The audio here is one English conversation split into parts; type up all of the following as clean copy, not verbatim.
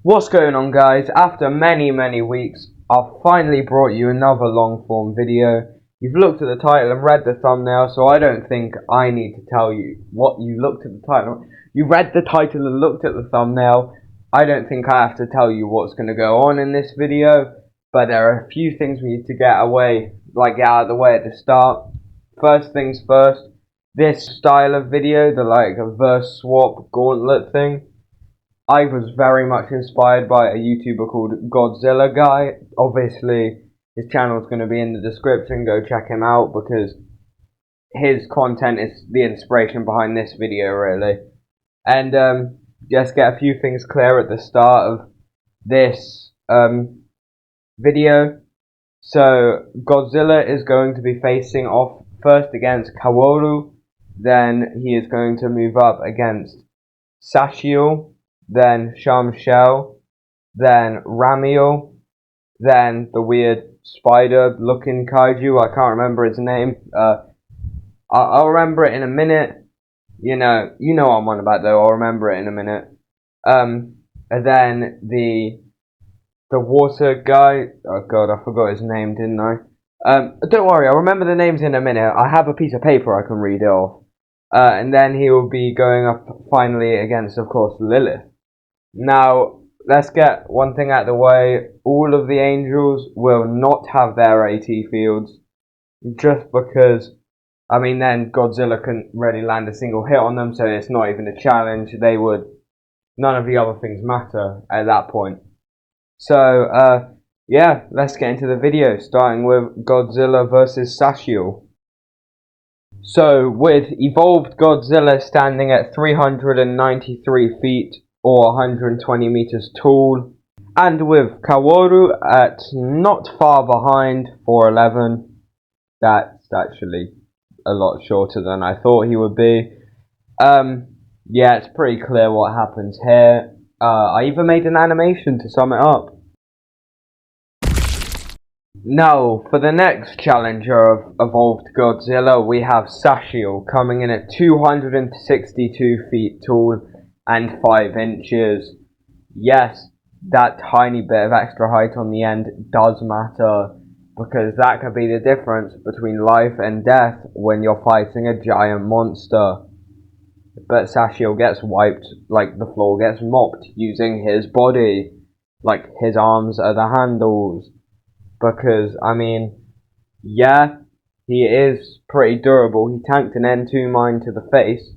What's going on, guys? After many weeks, I've finally brought you another long form video. You've looked at the title and read the thumbnail, so I don't think I need to tell you what you looked at the title. You read the title and looked at the thumbnail. I don't think I have to tell you what's going to go on in this video, but there are a few things we need to get out of the way at the start. First things first, this style of video, a verse swap gauntlet thing, I was very much inspired by a YouTuber called Godzilla guy. Obviously, his channel is going to be in the description. Go check him out because his content is the inspiration behind this video, really. And just get a few things clear at the start of this video. So, Godzilla is going to be facing off first against Kaworu. Then he is going to move up against Sachiel, then Shamsiel, then Ramiel, then the weird spider-looking kaiju. I can't remember his name. I'll remember it in a minute. You know what I'm on about though. I'll remember it in a minute. And then the water guy. Oh god, I forgot his name, didn't I? Don't worry, I'll remember the names in a minute. I have a piece of paper I can read it off. And then he will be going up finally against, of course, Lilith. Now, let's get one thing out of the way. All of the angels will not have their AT fields, just because, then Godzilla couldn't really land a single hit on them, so it's not even a challenge. None of the other things matter at that point. So, yeah, let's get into the video, starting with Godzilla versus Sachiel. So, with evolved Godzilla standing at 393 feet, or 120 meters tall, and with Kaworu at not far behind, 4'11". That's actually a lot shorter than I thought he would be. Yeah, it's pretty clear what happens here. I even made an animation to sum it up. Now, for the next challenger of evolved Godzilla, we have Sachiel coming in at 262 feet tall and 5 inches. Yes, that tiny bit of extra height on the end does matter, because that could be the difference between life and death when you're fighting a giant monster. But Sachiel gets wiped, like the floor gets mopped, using his body. Like, his arms are the handles. Because, yeah, he is pretty durable. He tanked an N2 mine to the face.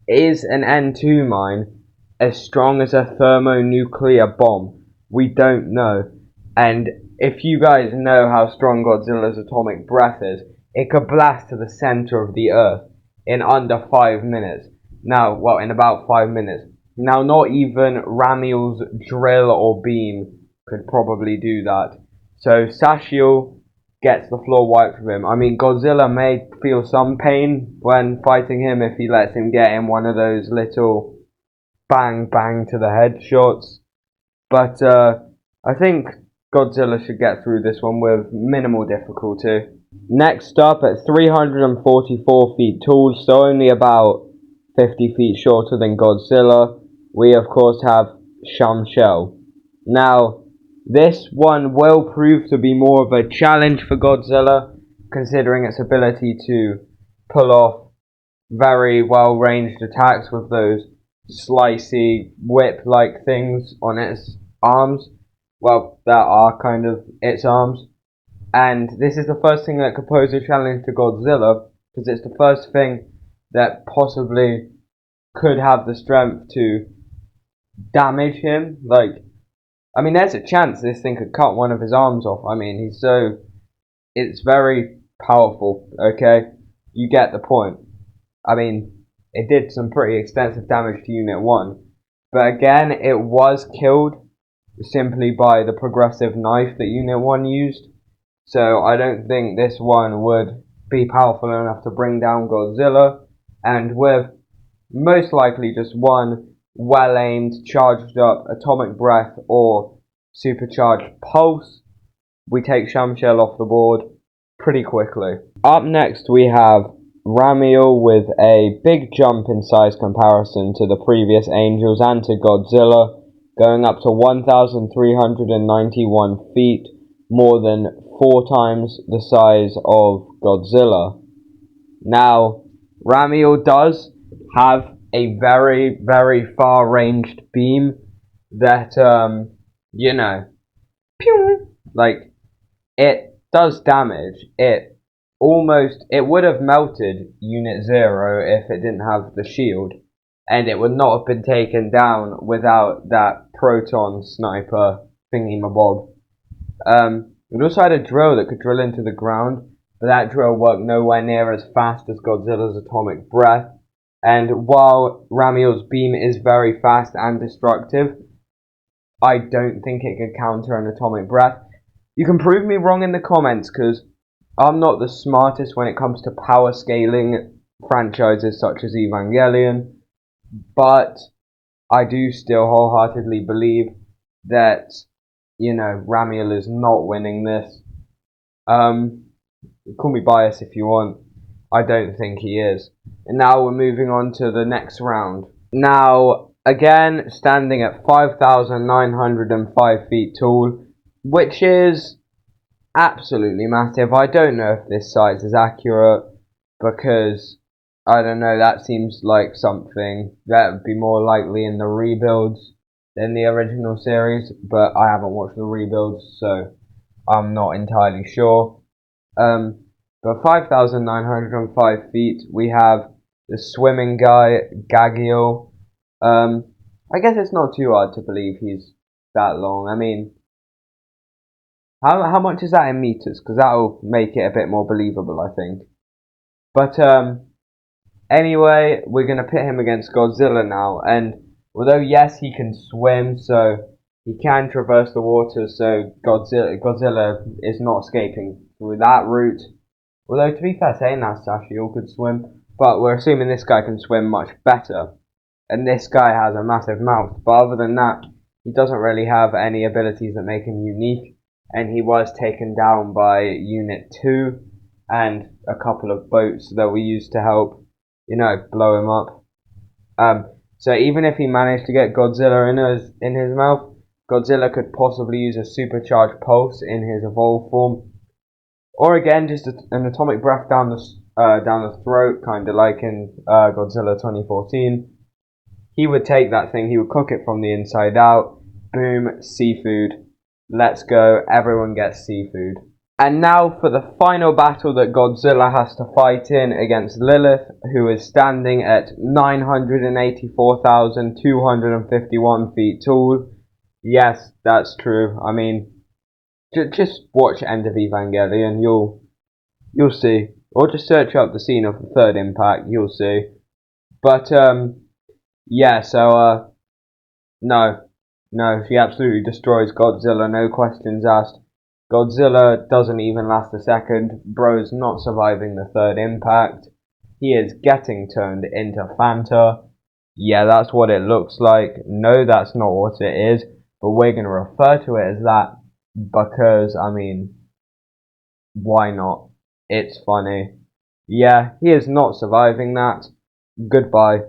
Is an N2 mine as strong as a thermonuclear bomb? We don't know. And if you guys know how strong Godzilla's atomic breath is, it could blast to the center of the earth in under 5 minutes. In about 5 minutes. Now, not even Ramiel's drill or beam could probably do that. So, Sachiel gets the floor wiped from him. Godzilla may feel some pain when fighting him if he lets him get in one of those little bang to the head shots. But I think Godzilla should get through this one with minimal difficulty. Next up, at 344 feet tall, so only about 50 feet shorter than Godzilla, we of course have Shamsiel. Now, this one will prove to be more of a challenge for Godzilla, considering its ability to pull off very well-ranged attacks with those slicey, whip-like things on its arms. Well, that are kind of its arms. And this is the first thing that could pose a challenge to Godzilla, because it's the first thing that possibly could have the strength to damage him. There's a chance this thing could cut one of his arms off. It's very powerful, okay? You get the point. It did some pretty extensive damage to Unit 1. But again, it was killed simply by the progressive knife that Unit 1 used. So I don't think this one would be powerful enough to bring down Godzilla. And with most likely just one well-aimed, charged-up atomic breath or supercharged pulse, we take Shamsiel off the board pretty quickly. Up next we have Ramiel with a big jump in size comparison to the previous Angels and to Godzilla. going up to 1,391 feet, more than 4 times the size of Godzilla. Now, Ramiel does have a very, very far-ranged beam that, pew, like, it does damage. It would have melted Unit 0 if it didn't have the shield, and it would not have been taken down without that proton sniper thingy-mabob. It also had a drill that could drill into the ground, but that drill worked nowhere near as fast as Godzilla's atomic breath. And while Ramiel's beam is very fast and destructive, I don't think it could counter an atomic breath. You can prove me wrong in the comments, because I'm not the smartest when it comes to power scaling franchises such as Evangelion, but I do still wholeheartedly believe that, Ramiel is not winning this. Call me biased if you want. I don't think he is. And now we're moving on to the next round. Now, again, standing at 5,905 feet tall, which is absolutely massive. I don't know if this size is accurate, because, I don't know, that seems like something that would be more likely in the rebuilds than the original series, but I haven't watched the rebuilds, so I'm not entirely sure. But 5,905 feet, we have the swimming guy, Gaghiel. I guess it's not too hard to believe he's that long. I mean, how much is that in meters? Because that'll make it a bit more believable, I think. But anyway, we're going to pit him against Godzilla now. And although, yes, he can swim, so he can traverse the water, so Godzilla is not escaping through that route. Although, to be fair, saying that, Sachiel could swim, but we're assuming this guy can swim much better. And this guy has a massive mouth, but other than that, he doesn't really have any abilities that make him unique. And he was taken down by Unit 2 and a couple of boats that we used to help, blow him up. So even if he managed to get Godzilla in his mouth, Godzilla could possibly use a supercharged pulse in his evolved form, or again just an atomic breath down the throat, kind of like in Godzilla 2014. He would take that thing, he would cook it from the inside out. Boom, seafood. Let's go, everyone gets seafood. And now for the final battle that Godzilla has to fight in against Lilith, who is standing at 984,251 feet tall. Yes, that's true. I mean, just watch End of Evangelion, you'll see. Or just search up the scene of the third impact, you'll see. But, yeah, so, no, she absolutely destroys Godzilla, no questions asked. Godzilla doesn't even last a second. Bro's not surviving the third impact. He is getting turned into Fanta. Yeah, that's what it looks like. No, that's not what it is, but we're going to refer to it as that because, I mean, why not? It's funny. Yeah, he is not surviving that. Goodbye.